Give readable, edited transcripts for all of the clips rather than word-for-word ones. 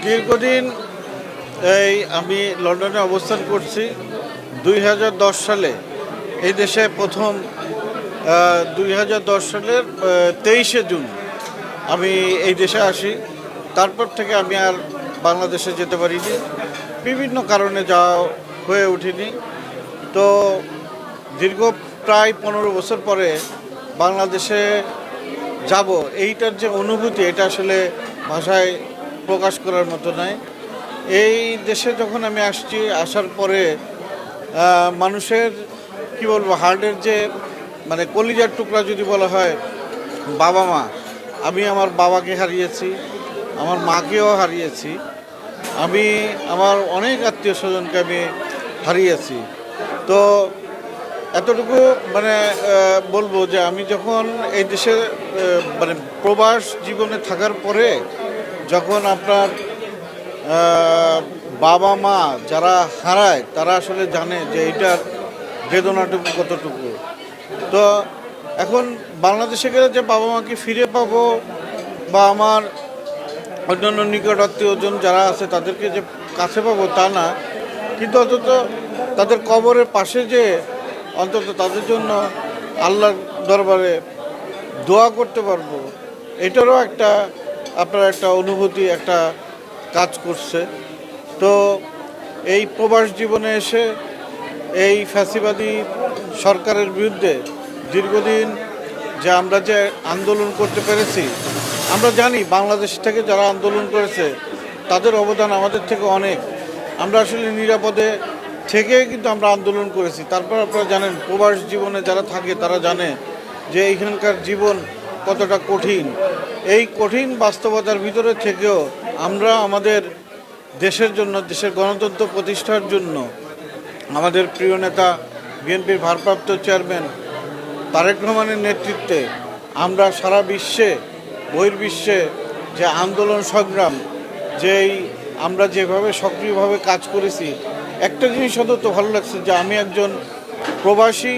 দীর্ঘদিন আমি লন্ডনে অবস্থান করছি। 2010 সালে এই দেশে প্রথম 2010 সালের 23শে জুন আমি এই দেশে আসি। তারপর থেকে আমি আর বাংলাদেশে যেতে পারিনি, বিভিন্ন কারণে যাওয়া হয়ে ওঠেনি। তো দীর্ঘ প্রায় 15 বছর পরে বাংলাদেশে যাব, এইটার যে অনুভূতি এটা আসলে ভাষায় প্রকাশ করার মতো নয়। এই দেশে যখন আমি আসার পরে মানুষের কি বলবো, হার্টের যে মানে কলিজার টুকরা যদি বলা হয়, বাবা মা। আমি আমার বাবাকে হারিয়েছি, আমার মাকেও হারিয়েছি, আমি আমার অনেক আত্মীয় স্বজনকে আমি হারিয়েছি। তো এতটুকু মানে বলবো যে আমি যখন এই দেশে মানে প্রবাস জীবনে থাকার পরে যখন আপনার বাবা মা যারা হারায় তারা আসলে জানে যে এইটার বেদনাটুকু কতটুকু। তো এখন বাংলাদেশে গেলে যে বাবা মাকে ফিরে পাবো বা আমার অন্যান্য নিকট আত্মীয়জন যারা আছে তাদেরকে যে কাছে পাবো তা না, কিন্তু অন্তত তাদের কবরের পাশে যে অন্তত তাদের জন্য আল্লাহর দরবারে দোয়া করতে পারবো, এটারও একটা আপনার একটা অনুভূতি একটা কাজ করছে। তো এই প্রবাস জীবনে এসে এই ফ্যাসিবাদী সরকারের বিরুদ্ধে দীর্ঘদিন যে আমরা যে আন্দোলন করতে পেরেছি, আমরা জানি বাংলাদেশ থেকে যারা আন্দোলন করেছে তাদের অবদান আমাদের থেকে অনেক। আমরা আসলে নিরাপদে থেকে কিন্তু আমরা আন্দোলন করেছি। তারপর আপনারা জানেন প্রবাস জীবনে যারা থাকে তারা জানে যে এইখানকার জীবন কতটা কঠিন। এই কঠিন বাস্তবতার ভিতরে থেকেও আমরা আমাদের দেশের জন্য, দেশের গণতন্ত্র প্রতিষ্ঠার জন্য আমাদের প্রিয় নেতা বিএনপির ভারপ্রাপ্ত চেয়ারম্যান তারেক রহমানের নেতৃত্বে আমরা সারা বিশ্বে বহির্বিশ্বে যে আন্দোলন সংগ্রাম যেই আমরা যেভাবে সক্রিয়ভাবে কাজ করেছি, একটা জিনিস অন্তত ভালো লাগছে যে আমি একজন প্রবাসী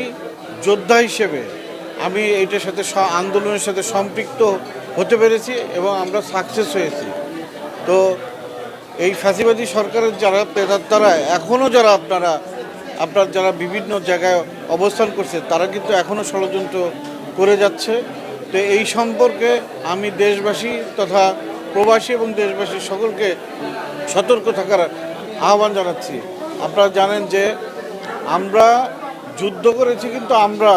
যোদ্ধা হিসেবে আমি এইটার সাথে আন্দোলনের সাথে সম্পৃক্ত হতে পেরেছি এবং আমরা সাকসেস হয়েছি। তো এই ফ্যাসিবাদী সরকারের যারা প্রেতাত্মারা এখনও যারা আপনার যারা বিভিন্ন জায়গায় অবস্থান করছে তারা কিন্তু এখনও ষড়যন্ত্র করে যাচ্ছে। তো এই সম্পর্কে আমি দেশবাসী তথা প্রবাসী এবং দেশবাসী সকলকে সতর্ক থাকার আহ্বান জানাচ্ছি। আপনারা জানেন যে আমরা যুদ্ধ করেছি, কিন্তু আমরা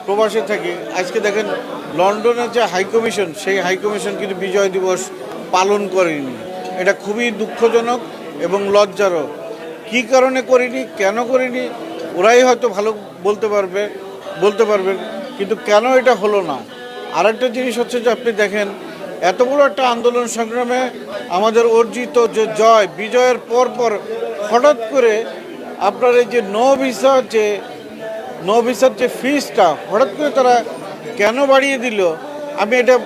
প্রবাসে থাকি। আজকে দেখেন লন্ডনের যে হাইকমিশন, সেই হাইকমিশন কিন্তু বিজয় দিবস পালন করেনি। এটা খুবই দুঃখজনক এবং লজ্জারও। কী কারণে করিনি, কেন করিনি, ওরাই হয়তো ভালো বলতে পারবেন, কিন্তু কেন এটা হলো না। আরেকটা জিনিস হচ্ছে যে আপনি দেখেন এত বড় একটা আন্দোলন সংগ্রামে আমাদের অর্জিত যে বিজয়ের পর হঠাৎ করে আপনার এই যে নো ভিসার যে ফিসটা হঠাৎ করে তারা কেন বাড়িয়ে দিল, আমি এটা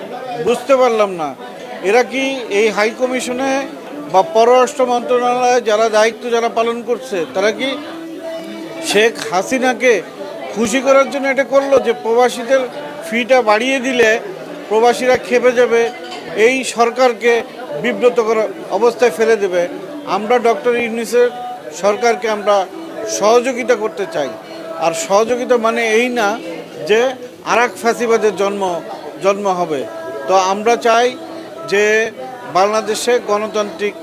বুঝতে পারলাম না। এরা কি এই হাই কমিশনে বা পররাষ্ট্র মন্ত্রণালয়ে যারা পালন করছে তারা কি শেখ হাসিনাকে খুশি করার জন্য এটা করলো যে প্রবাসীদের ফিটা বাড়িয়ে দিলে প্রবাসীরা খেপে যাবে, এই সরকারকে বিব্রতকর অবস্থায় ফেলে দেবে? আমরা ডক্টর ইউনূসের সরকারকে আমরা সহযোগিতা করতে চাই। আর সহযোগিতা মানে এই না যে আরেক ফ্যাসিবাদের জন্ম হবে। তো আমরা চাই যে বাংলাদেশে গণতান্ত্রিক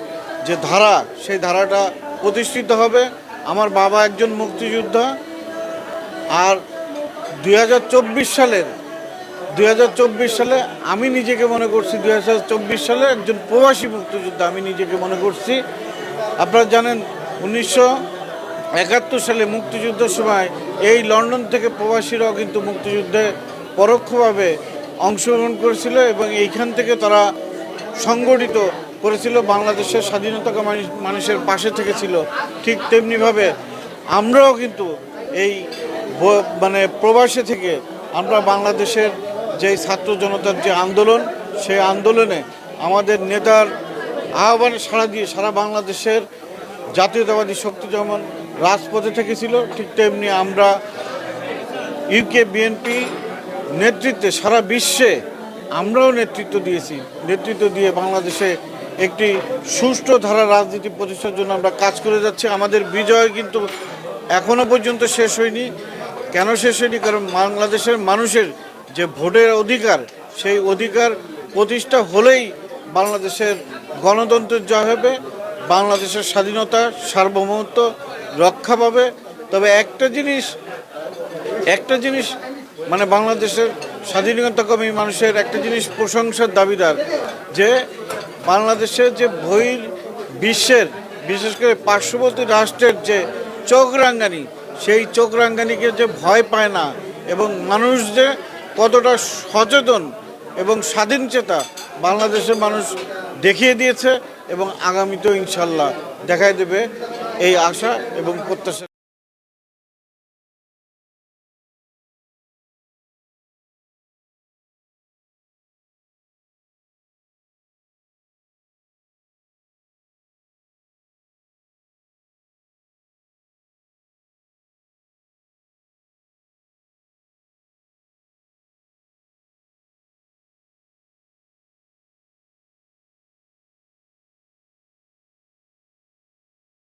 যে ধারা, সেই ধারাটা প্রতিষ্ঠিত হবে। আমার বাবা একজন মুক্তিযোদ্ধা, আর 2024 সালে আমি নিজেকে মনে করছি 2024 সালে একজন প্রবাসী মুক্তিযোদ্ধা আমি নিজেকে মনে করছি। আপনারা জানেন 1971 সালে মুক্তিযুদ্ধের সময় এই লন্ডন থেকে প্রবাসীরাও কিন্তু মুক্তিযুদ্ধে পরোক্ষভাবে অংশগ্রহণ করেছিল এবং এইখান থেকে তারা সংগঠিত করেছিল, বাংলাদেশের স্বাধীনতাকে মানুষের পাশে থেকেছিল। ঠিক তেমনিভাবে আমরাও কিন্তু এই মানে প্রবাসে থেকে আমরা বাংলাদেশের যে ছাত্র জনতার যে আন্দোলন, সেই আন্দোলনে আমাদের নেতার আহ্বানে সাড়া দিয়ে সারা বাংলাদেশের জাতীয়তাবাদী শক্তি যেমন রাজপথে থেকেছিল, ঠিক তেমনি আমরা ইউকে বিএনপি নেতৃত্বে সারা বিশ্বে আমরাও নেতৃত্ব দিয়ে বাংলাদেশে একটি সুষ্ঠু ধারা রাজনীতি প্রতিষ্ঠার জন্য আমরা কাজ করে যাচ্ছি। আমাদের বিজয় কিন্তু এখনো পর্যন্ত শেষ হয়নি। কেন শেষ হয়নি? কারণ বাংলাদেশের মানুষের যে ভোটের অধিকার, সেই অধিকার প্রতিষ্ঠা হলেই বাংলাদেশের গণতন্ত্রের জয় হবে, বাংলাদেশের স্বাধীনতা সার্বভৌমত্ব রক্ষা পাবে। তবে একটা জিনিস মানে বাংলাদেশের স্বাধীনতাকামী মানুষের একটা জিনিস প্রশংসার দাবিদার, যে বাংলাদেশের যে বিশ্বের বিশেষ করে পার্শ্ববর্তী রাষ্ট্রের যে চোখ রাঙ্গানি, সেই চোখ রাঙ্গানিকে যে ভয় পায় না, এবং মানুষ যে কতটা সচেতন এবং স্বাধীনচেতা বাংলাদেশের মানুষ দেখিয়ে দিয়েছে, এবং আগামীতেও ইনশাল্লাহ দেখাই দেবে, এই আশা এবং প্রত্যাশা।